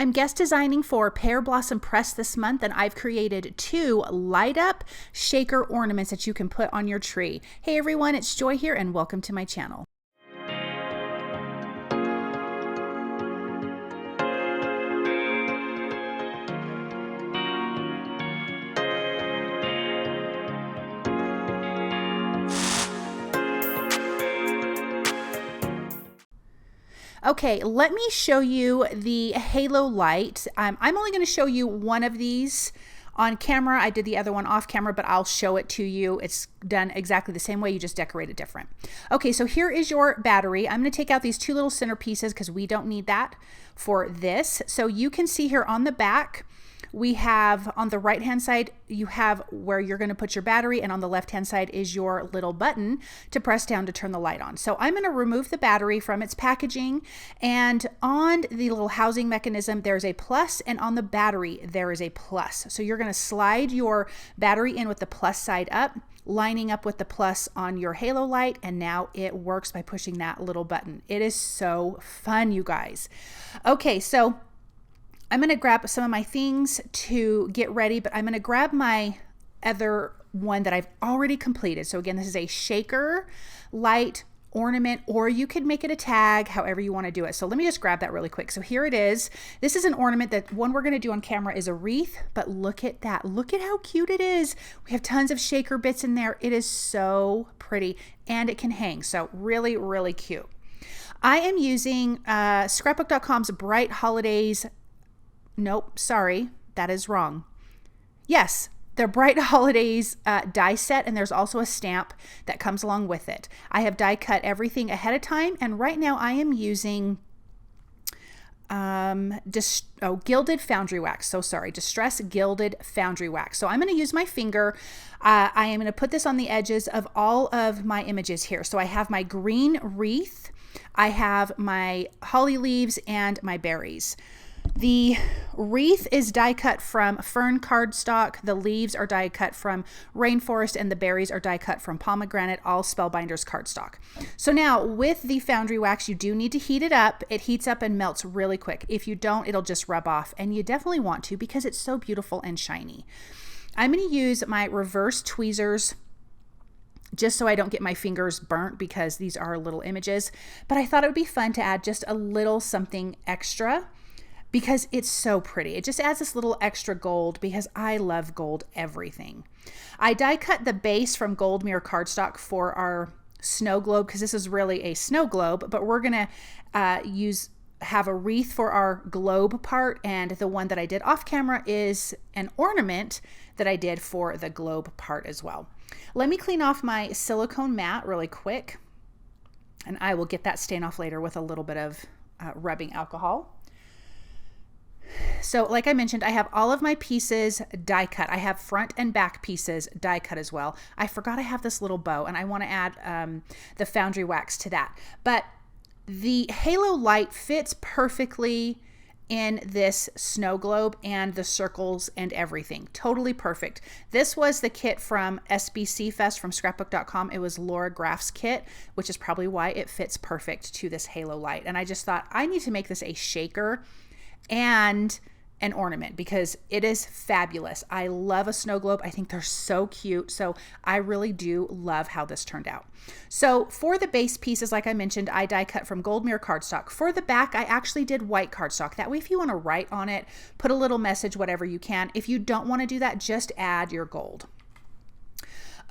I'm guest designing for Pearblossom Press this month, and I've created 2 light up shaker ornaments that you can put on your tree. Hey everyone, it's Joy here and welcome to my channel. Okay, let me show you the halo light. I'm only going to show you one of these on camera. I did the other one off camera, but I'll show it to you. It's done exactly the same way, you just decorate it different. Okay, so here is your battery. I'm going to take out these 2 little center pieces because we don't need that for this. So you can see here on the back, we have on the right hand side, you have where you're going to put your battery, and on the left hand side is your little button to press down to turn the light on. So I'm going to remove the battery from its packaging, and on the little housing mechanism there's a plus, and on the battery there is a plus. So you're going to slide your battery in with the plus side up, lining up with the plus on your halo light, and now it works by pushing that little button. It is so fun, you guys. Okay, so I'm going to grab some of my things to get ready, but I'm going to grab my other one that I've already completed. So again, this is a shaker light ornament, or you could make it a tag, however you want to do it. So let me just grab that really quick. So here it is. This is an ornament. That one we're going to do on camera is a wreath, but look at that. Look at how cute it is. We have tons of shaker bits in there. It is so pretty, and it can hang. So really, really cute. I am using scrapbook.com's Bright Holidays. Nope, sorry, that is wrong. Yes, the Bright Holidays die set, and there's also a stamp that comes along with it. I have die cut everything ahead of time, and right now I am using Gilded Foundry Wax. So sorry, Distress Gilded Foundry Wax. So I'm going to use my finger. I am going to put this on the edges of all of my images here. So I have my green wreath, I have my holly leaves, and my berries. The wreath is die cut from Fern cardstock, the leaves are die cut from Rainforest, and the berries are die cut from Pomegranate, all Spellbinders cardstock. So now with the Foundry Wax, you do need to heat it up. It heats up and melts really quick. If you don't, it'll just rub off, and you definitely want to because it's so beautiful and shiny. I'm going to use my reverse tweezers just so I don't get my fingers burnt because these are little images, but I thought it would be fun to add just a little something extra because it's so pretty. It just adds this little extra gold because I love gold everything. I die cut the base from Gold Mirror cardstock for our snow globe because this is really a snow globe, but we're gonna have a wreath for our globe part, and the one that I did off camera is an ornament that I did for the globe part as well. Let me clean off my silicone mat really quick, and I will get that stain off later with a little bit of rubbing alcohol. So like I mentioned, I have all of my pieces die cut. I have front and back pieces die cut as well. I forgot I have this little bow, and I want to add the Foundry Wax to that. But the halo light fits perfectly in this snow globe and the circles and everything. Totally perfect. This was the kit from SBC Fest from scrapbook.com. It was Laura Graff's kit, which is probably why it fits perfect to this halo light. And I just thought I need to make this a shaker and an ornament because it is fabulous. I love a snow globe. I think they're so cute. So I really do love how this turned out. So for the base pieces, like I mentioned, I die cut from Gold Mirror cardstock. For the back, I actually did white cardstock. That way, if you want to write on it, put a little message, whatever you can. If you don't want to do that, just add your gold.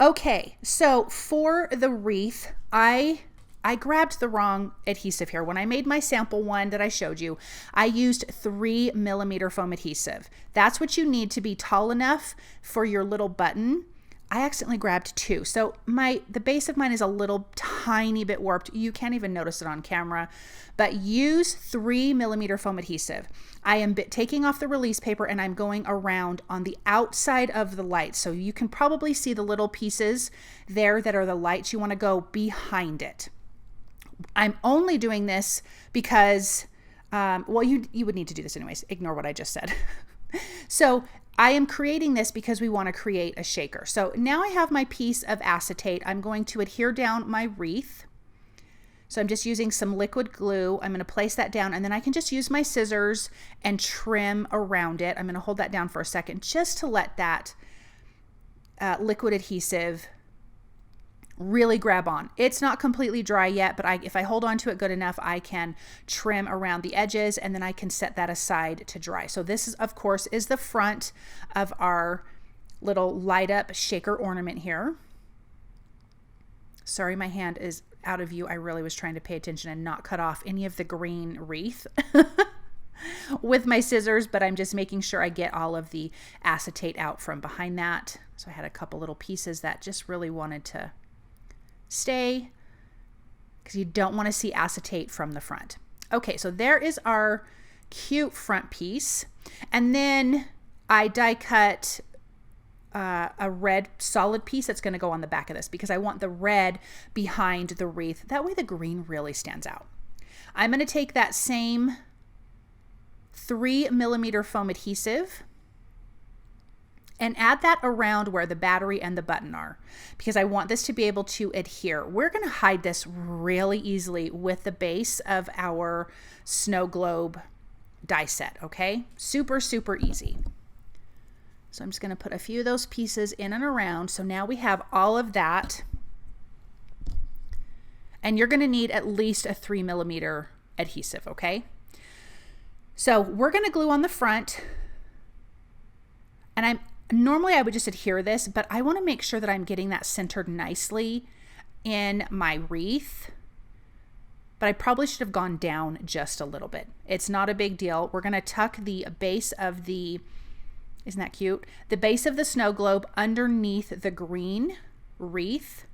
Okay, so for the wreath, I grabbed the wrong adhesive here. When I made my sample one that I showed you, I used 3mm foam adhesive. That's what you need to be tall enough for your little button. I accidentally grabbed 2. So the base of mine is a little tiny bit warped. You can't even notice it on camera, but use 3mm foam adhesive. I am taking off the release paper and I'm going around on the outside of the light. So you can probably see the little pieces there that are the lights. You want to go behind it. I'm only doing this because, well, you would need to do this anyways. Ignore what I just said. So I am creating this because we want to create a shaker. So now I have my piece of acetate. I'm going to adhere down my wreath So I'm just using some liquid glue. I'm going to place that down, and then I can just use my scissors and trim around it. I'm going to hold that down for a second just to let that liquid adhesive really grab on. It's not completely dry yet, but if I hold on to it good enough, I can trim around the edges, and then I can set that aside to dry. So this is, of course, is the front of our little light up shaker ornament here. Sorry, my hand is out of view. I really was trying to pay attention and not cut off any of the green wreath with my scissors, but I'm just making sure I get all of the acetate out from behind that. So I had a couple little pieces that just really wanted to stay, because you don't want to see acetate from the front. Okay, so there is our cute front piece. And then I die cut a red solid piece that's going to go on the back of this, because I want the red behind the wreath. That way the green really stands out. I'm going to take that same 3mm foam adhesive and add that around where the battery and the button are, because I want this to be able to adhere. We're going to hide this really easily with the base of our snow globe die set, okay? Super, super easy. So I'm just going to put a few of those pieces in and around. So now we have all of that. And you're going to need at least a 3mm adhesive, okay? So we're going to glue on the front. And normally I would just adhere this, but I want to make sure that I'm getting that centered nicely in my wreath. But I probably should have gone down just a little bit. It's not a big deal. We're going to tuck the base of the, isn't that cute? The base of the snow globe underneath the green wreath.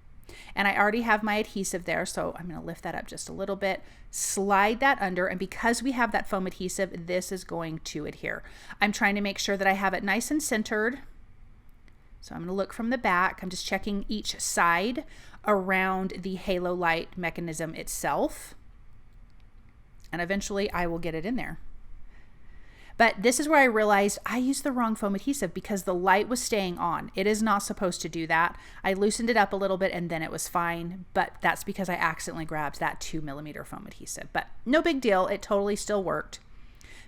And I already have my adhesive there, so I'm going to lift that up just a little bit, slide that under, and because we have that foam adhesive, this is going to adhere. I'm trying to make sure that I have it nice and centered. So I'm going to look from the back. I'm just checking each side around the halo light mechanism itself. And eventually I will get it in there. But this is where I realized I used the wrong foam adhesive because the light was staying on. It is not supposed to do that. I loosened it up a little bit and then it was fine, but that's because I accidentally grabbed that 2mm foam adhesive. But no big deal, it totally still worked.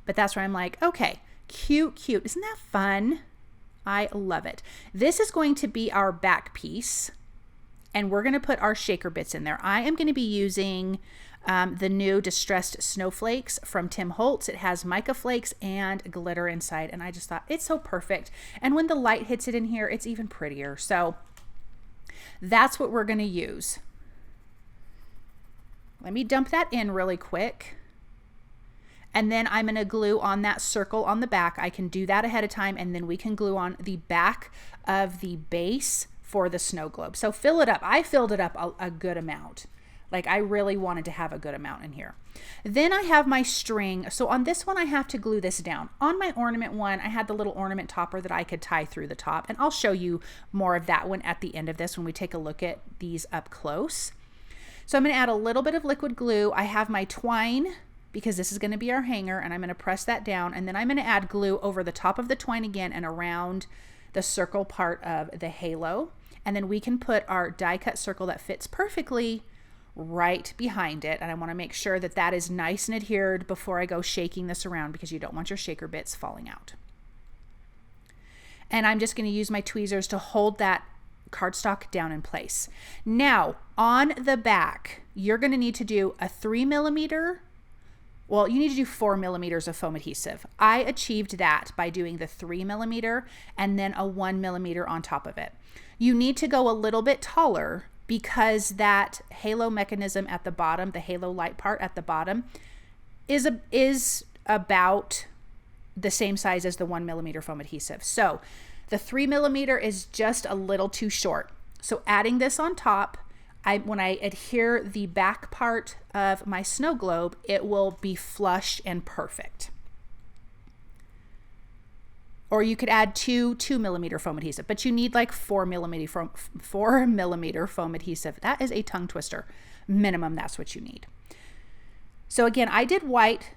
But that's where I'm like, okay, cute, cute. Isn't that fun? I love it. This is going to be our back piece, and we're gonna put our shaker bits in there. I am gonna be using the new Distressed Snowflakes from Tim Holtz. It has mica flakes and glitter inside, and I just thought it's so perfect. And when the light hits it in here, it's even prettier. So that's what we're going to use. Let me dump that in really quick. And then I'm going to glue on that circle on the back. I can do that ahead of time, and then we can glue on the back of the base for the snow globe. So fill it up. I filled it up a good amount. Like I really wanted to have a good amount in here. Then I have my string. So on this one, I have to glue this down. On my ornament one, I had the little ornament topper that I could tie through the top. And I'll show you more of that one at the end of this when we take a look at these up close. So I'm going to add a little bit of liquid glue. I have my twine because this is going to be our hanger, and I'm going to press that down. And then I'm going to add glue over the top of the twine again and around the circle part of the halo. And then we can put our die cut circle that fits perfectly right behind it. And I want to make sure that that is nice and adhered before I go shaking this around, because you don't want your shaker bits falling out. And I'm just going to use my tweezers to hold that cardstock down in place. Now on the back, you're going to need to do a 3mm. Well, you need to do 4mm of foam adhesive. I achieved that by doing the 3mm and then a 1mm on top of it. You need to go a little bit taller because that halo mechanism at the bottom, the halo light part at the bottom, is about the same size as the 1mm foam adhesive. So the 3mm is just a little too short. So adding this on top, when I adhere the back part of my snow globe, it will be flush and perfect. Or you could add 2mm foam adhesive, but you need like 4mm foam adhesive. That is a tongue twister. Minimum, that's what you need. So again, I did white.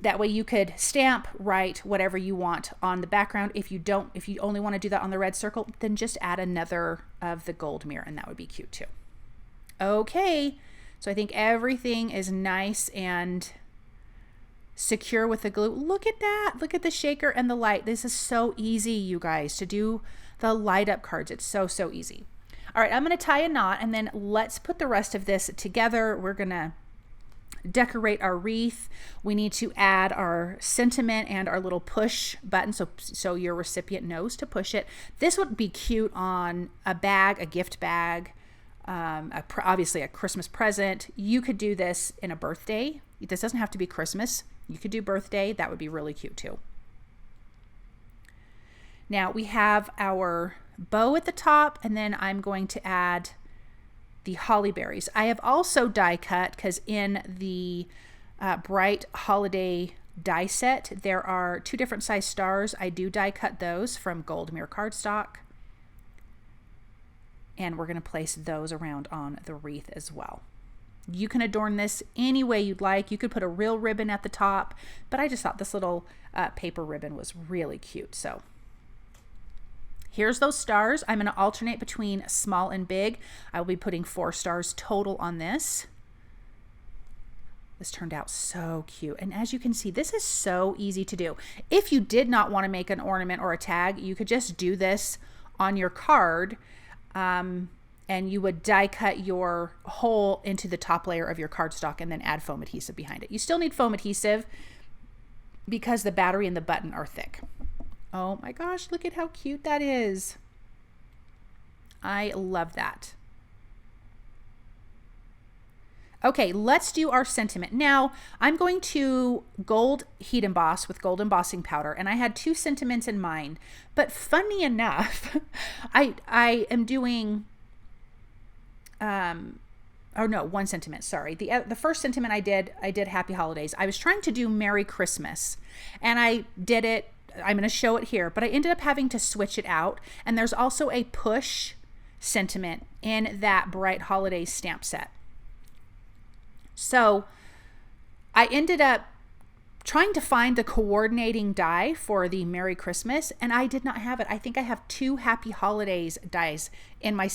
That way you could stamp, write whatever you want on the background. If you only want to do that on the red circle, then just add another of the gold mirror, and that would be cute too. Okay, So I think everything is nice and secure with the glue. Look at that. Look at the shaker and the light. This is so easy, you guys, to do the light up cards. It's so, so easy. All right, I'm going to tie a knot and then let's put the rest of this together. We're going to decorate our wreath. We need to add our sentiment and our little push button so your recipient knows to push it. This would be cute on a bag, a gift bag, obviously a Christmas present. You could do this in a birthday. This doesn't have to be Christmas. You could do birthday. That would be really cute too. Now we have our bow at the top, and then I'm going to add the holly berries. I have also die cut, because in the bright holiday die set there are 2 different size stars. I do die cut those from Gold Mirror cardstock, and we're going to place those around on the wreath as well. You can adorn this any way you'd like. You could put a real ribbon at the top, but I just thought this little paper ribbon was really cute. So here's those stars. I'm going to alternate between small and big. I will be putting 4 stars total on this. This turned out so cute. And as you can see, this is so easy to do. If you did not want to make an ornament or a tag, you could just do this on your card, and you would die cut your hole into the top layer of your cardstock and then add foam adhesive behind it. You still need foam adhesive because the battery and the button are thick. Oh my gosh, look at how cute that is. I love that. Okay, let's do our sentiment. Now, I'm going to gold heat emboss with gold embossing powder, and I had 2 sentiments in mind, but funny enough, I am doing, oh no, 1 sentiment, sorry. The first sentiment I did Happy Holidays. I was trying to do Merry Christmas, and I did it. I'm going to show it here, but I ended up having to switch it out. And there's also a push sentiment in that Bright Holidays stamp set. So I ended up trying to find the coordinating die for the Merry Christmas, and I did not have it. I think I have 2 Happy Holidays dies in my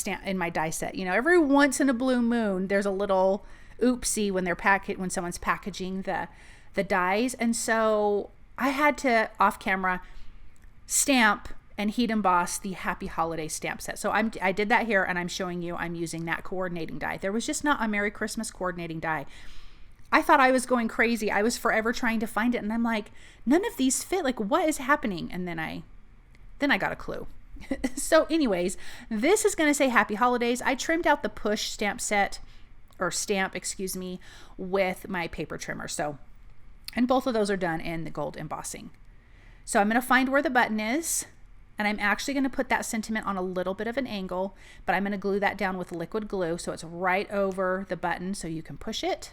die set. You know, every once in a blue moon, there's a little oopsie when someone's packaging the dies. And so I had to, off camera, stamp and heat emboss the Happy Holiday stamp set. So I did that here, and I'm showing you I'm using that coordinating die. There was just not a Merry Christmas coordinating die. I thought I was going crazy. I was forever trying to find it, and I'm like, none of these fit. Like, what is happening? And then I got a clue. So anyways, this is going to say Happy Holidays. I trimmed out the push stamp, excuse me, with my paper trimmer. So, and both of those are done in the gold embossing. So I'm going to find where the button is, and I'm actually going to put that sentiment on a little bit of an angle, but I'm going to glue that down with liquid glue so it's right over the button so you can push it.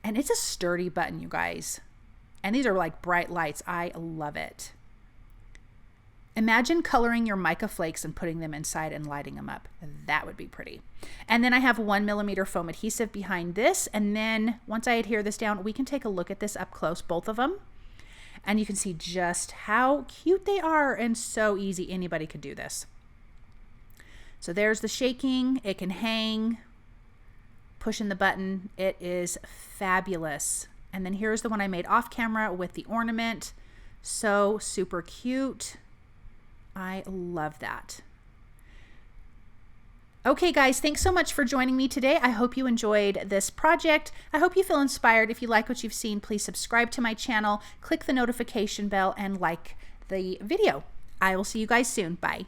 And it's a sturdy button, you guys. And these are like bright lights. I love it. Imagine coloring your mica flakes and putting them inside and lighting them up. That would be pretty. And then I have 1mm foam adhesive behind this. And then once I adhere this down, we can take a look at this up close, both of them. And you can see just how cute they are, and so easy. Anybody could do this. So there's the shaking. It can hang. Pushing the button. It is fabulous. And then here's the one I made off camera with the ornament. So super cute. I love that. Okay guys, thanks so much for joining me today. I hope you enjoyed this project. I hope you feel inspired. If you like what you've seen, please subscribe to my channel, click the notification bell, and like the video. I will see you guys soon. Bye.